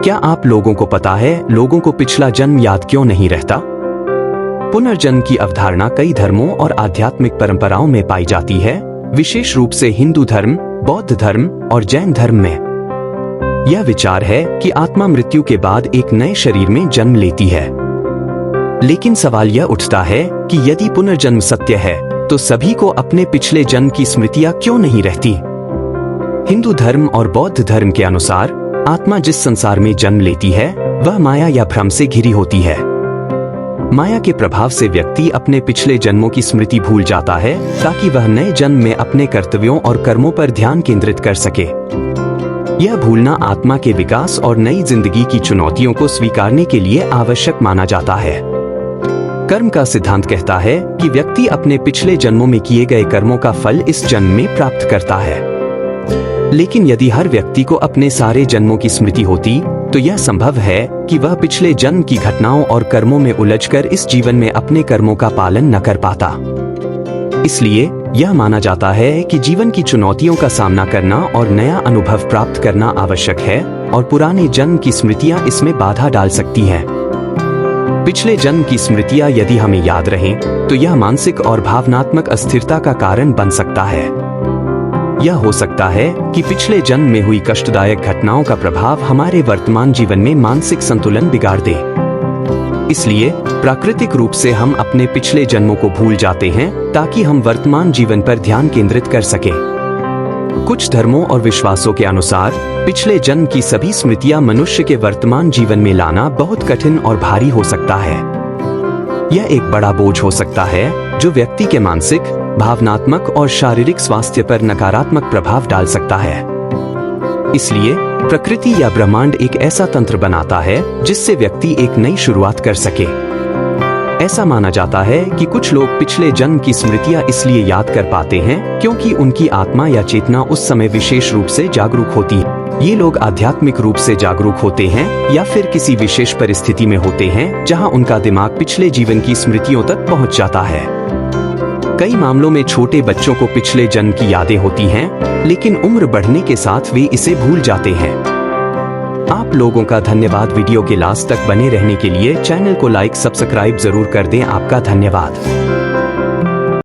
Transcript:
क्या आप लोगों को पता है लोगों को पिछला जन्म याद क्यों नहीं रहता? पुनर्जन्म की अवधारणा कई धर्मों और आध्यात्मिक परंपराओं में पाई जाती है, विशेष रूप से हिंदू धर्म, बौद्ध धर्म और जैन धर्म में। यह विचार है कि आत्मा मृत्यु के बाद एक नए शरीर में जन्म लेती है। लेकिन सवाल यह उठता है कि यदि पुनर्जन्म सत्य है तो सभी को अपने पिछले जन्म की स्मृतियां क्यों नहीं रहती? हिंदू धर्म और बौद्ध धर्म के अनुसार आत्मा जिस संसार में जन्म लेती है वह माया या भ्रम से घिरी होती है। माया के प्रभाव से व्यक्ति अपने पिछले जन्मों की स्मृति भूल जाता है ताकि वह नए जन्म में अपने कर्तव्यों और कर्मों पर ध्यान केंद्रित कर सके। यह भूलना आत्मा के विकास और नई जिंदगी की चुनौतियों को स्वीकारने के लिए आवश्यक माना जाता है। कर्म का सिद्धांत कहता है कि व्यक्ति अपने पिछले जन्मों में किए गए कर्मों का फल इस जन्म में प्राप्त करता है। लेकिन यदि हर व्यक्ति को अपने सारे जन्मों की स्मृति होती तो यह संभव है कि वह पिछले जन्म की घटनाओं और कर्मों में उलझकर इस जीवन में अपने कर्मों का पालन न कर पाता। इसलिए यह माना जाता है कि जीवन की चुनौतियों का सामना करना और नया अनुभव प्राप्त करना आवश्यक है और पुराने जन्म की स्मृतियां इसमें बाधा डाल सकती हैं। पिछले जन्म की स्मृतियां यदि हमें याद रहें तो यह मानसिक और भावनात्मक अस्थिरता का कारण बन सकता है। यह हो सकता है कि पिछले जन्म में हुई कष्टदायक घटनाओं का प्रभाव हमारे वर्तमान जीवन में मानसिक संतुलन बिगाड़ दे। इसलिए प्राकृतिक रूप से हम अपने पिछले जन्मों को भूल जाते हैं ताकि हम वर्तमान जीवन पर ध्यान केंद्रित कर सकें। कुछ धर्मों और विश्वासों के अनुसार पिछले जन्म की सभी स्मृतियां मनुष्य के वर्तमान जीवन में लाना बहुत कठिन और भारी हो सकता है। यह एक बड़ा बोझ हो सकता है जो व्यक्ति के मानसिक, भावनात्मक और शारीरिक स्वास्थ्य पर नकारात्मक प्रभाव डाल सकता है। इसलिए प्रकृति या ब्रह्मांड एक ऐसा तंत्र बनाता है जिससे व्यक्ति एक नई शुरुआत कर सके। ऐसा माना जाता है कि कुछ लोग पिछले जन्म की स्मृतियां इसलिए याद कर पाते हैं क्योंकि उनकी आत्मा या चेतना उस समय विशेष रूप से जागरूक होती है। ये लोग आध्यात्मिक रूप से जागरूक होते हैं या फिर किसी विशेष परिस्थिति में होते हैं जहां उनका दिमाग पिछले जीवन की स्मृतियों तक पहुंच जाता है। कई मामलों में छोटे बच्चों को पिछले जन्म की यादें होती हैं, लेकिन उम्र बढ़ने के साथ वे इसे भूल जाते हैं। आप लोगों का धन्यवाद। वीडियो के लास्ट तक बने रहने के लिए चैनल को लाइक, सब्सक्राइब जरूर कर दें। आपका धन्यवाद।